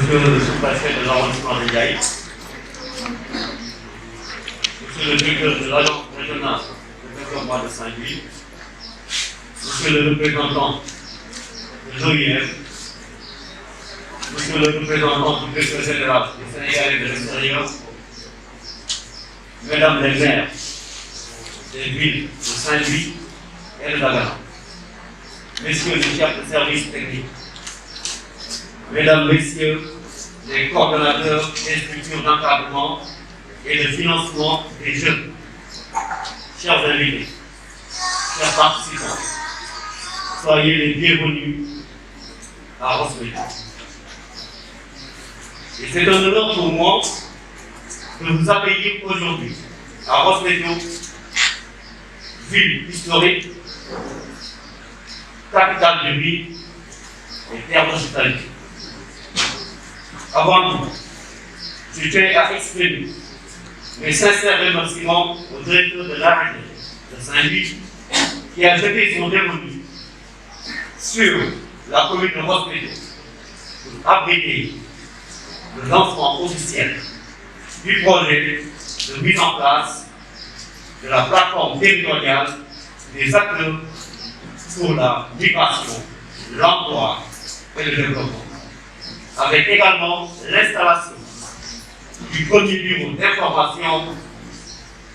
Monsieur le sous-préfet de l'arrondissement de Yaï, Monsieur le directeur de l'agence régionale de développement de Saint-Louis, Monsieur le représentant de l'OIM, Monsieur le représentant du directeur général du Sénégalais de l'extérieur, Mesdames les maires des villes de Saint-Louis et de Dagana, Messieurs les chefs de services techniques, Mesdames, Messieurs les coordonnateurs des structures d'encadrement et de financement des jeunes, chers invités, chers participants, soyez les bienvenus à Ross Médio. Et c'est un honneur pour moi de vous accueillir aujourd'hui à Ross Médio, ville historique, capitale de vie et terre d'hospitalité. Avant tout, je tiens à exprimer mes sincères remerciements au directeur de l'arène de Saint-Louis qui a jeté son dévolu sur la commune de Ross Médio pour abriter le lancement officiel du projet de mise en place de la plateforme territoriale des acteurs pour la migration, l'emploi et le développement, avec également l'installation du premier bureau d'information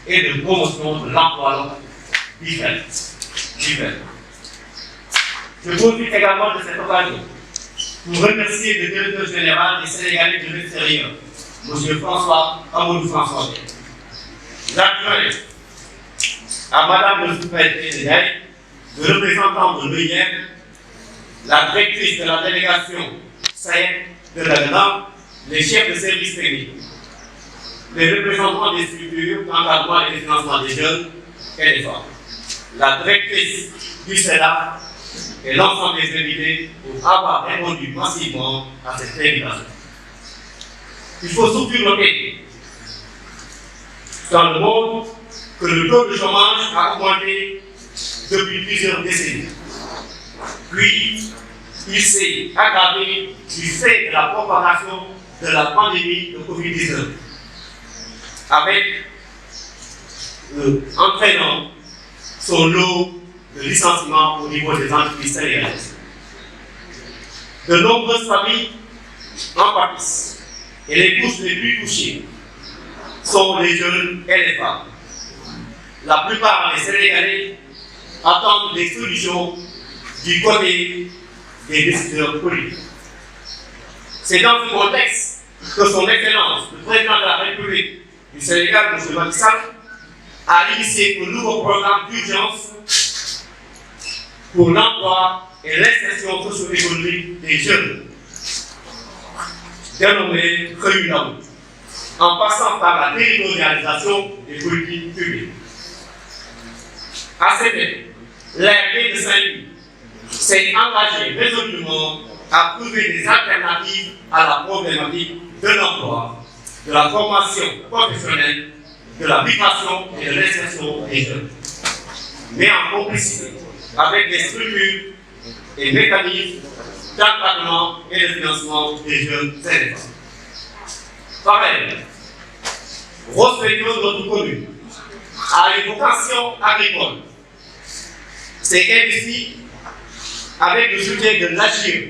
et de promotion de l'emploi local, l'IFEL. Je profite également de cette occasion pour remercier le directeur général des Sénégalais de l'extérieur, M. François Amadou François. L'adjoint à Madame le sous-préfet de Yaï, le représentant de l'OIM, la directrice de la délégation Sahel de Dagana, les chefs de services techniques, les représentants des structures d'encadrement et de financement des jeunes et des femmes, la directrice du Sénat et l'ensemble des invités pour avoir répondu massivement à cette invitation. Il faut surtout noter dans le monde que le taux de chômage a augmenté depuis plusieurs décennies. Puis, il s'est aggravé du fait de la propagation de la pandémie de Covid-19, avec entraînant son lot de licenciements au niveau des entreprises sénégalaises. De nombreuses familles en pâtissent et les couches les plus touchées sont les jeunes et les femmes. La plupart des Sénégalais attendent des solutions du côté des décideurs politiques. C'est dans ce contexte que son Excellence, le président de la République du Sénégal, M. Macky Sall, a initié un nouveau programme d'urgence pour l'emploi et l'insertion socio-économique des jeunes, dénommé REUNAO, en passant par la territorialisation des politiques publiques. À cet effet, l'ARD de Saint-Louis s'est engagé résolument à trouver des alternatives à la problématique de l'emploi, de la formation professionnelle, de la migration et de l'insertion des jeunes, mais en complicité avec des structures et mécanismes d'encadrement et de financement des jeunes et des femmes. Pareil, Ross Médio, notre commune, a une vocation agricole. C'est investi avec le soutien de l'AGIR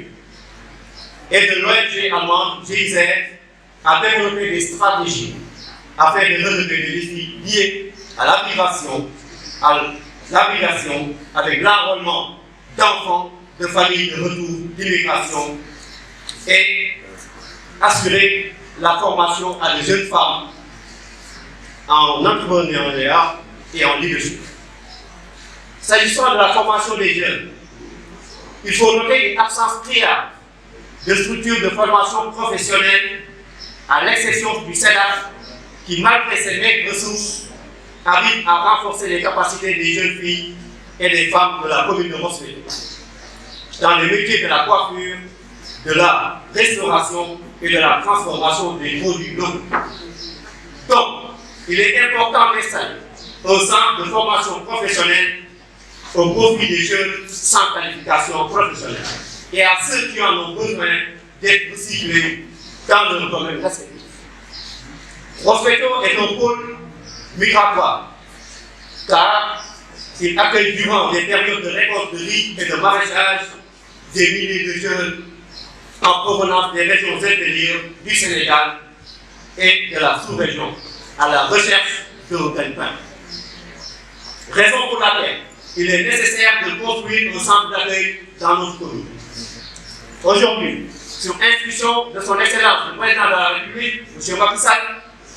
et de l'ONG allemande GIZ à développer des stratégies afin de relever des défis liés à l'application avec l'enrôlement d'enfants de familles de retour d'immigration et assurer la formation à des jeunes femmes en entrepreneuriat et en leadership. S'agissant de la formation des jeunes, il faut noter une absence criante de structures de formation professionnelle, à l'exception du SEDAF, qui, malgré ses maigres ressources, arrive à renforcer les capacités des jeunes filles et des femmes de la commune de Ross Médio dans les métiers de la coiffure, de la restauration et de la transformation des produits locaux. Donc, il est important d'installer un centre de formation professionnelle au profit des jeunes sans qualification professionnelle et à ceux qui en ont besoin d'être recyclés dans le domaine respectif. Rossbeto est un pôle migratoire, car il accueille durant des périodes de récolte de riz et de maraîchage des milliers de jeunes en provenance des régions intérieures du Sénégal et de la sous-région à la recherche d'un gagne-pain. Raison pour laquelle il est nécessaire de construire un centre d'accueil dans notre commune. Aujourd'hui, sur instruction de son Excellence le Président de la République, M. Macky Sall,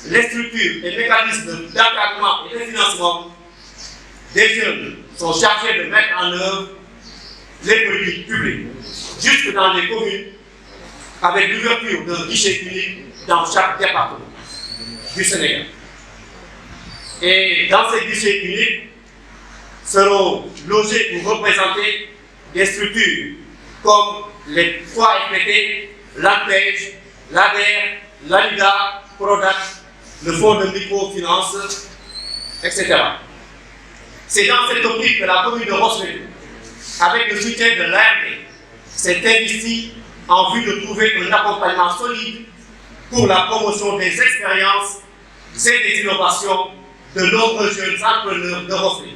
les structures et mécanismes d'encadrement et de financement des jeunes sont chargés de mettre en œuvre les politiques publiques, jusque dans les communes, avec l'ouverture d'un guichet unique dans chaque département du Sénégal. Et dans ces guichets uniques seront logés ou représentés des structures comme les 3 FPT, l'ANPEJ, l'ADER, l'ALIDA, PRODAC, le Fonds de microfinance, etc. C'est dans cette optique que la commune de Rossbeto, avec le soutien de l'ARD, s'est investie en vue de trouver un accompagnement solide pour la promotion des expériences et des innovations de nombreux jeunes entrepreneurs de Rossbeto,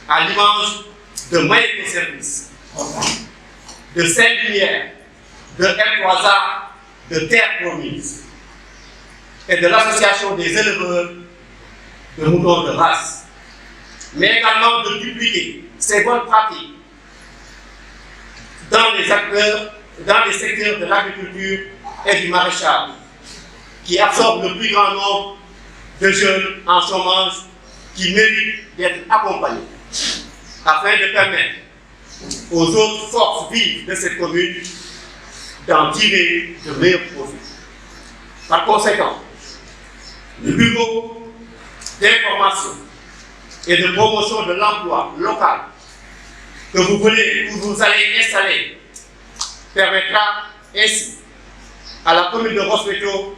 à l'image de Maïko Service, de Saint-Lumière, de M3A, de Terre Promise et de l'association des éleveurs de moutons de race, mais également de dupliquer ces bonnes pratiques dans les secteurs de l'agriculture et du maraîchage, qui absorbent le plus grand nombre de jeunes en chômage qui méritent d'être accompagnés, afin de permettre aux autres forces vives de cette commune d'en tirer de meilleurs profits. Par conséquent, le bureau d'information et de promotion de l'emploi local que vous allez installer permettra ainsi à la commune de Rossbeto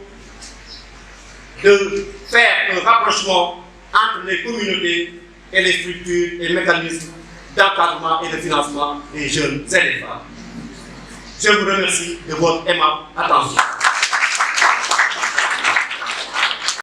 de faire un rapprochement entre les communautés et les structures et mécanismes d'encadrement et de financement des jeunes et des femmes. Je vous remercie de votre aimable attention.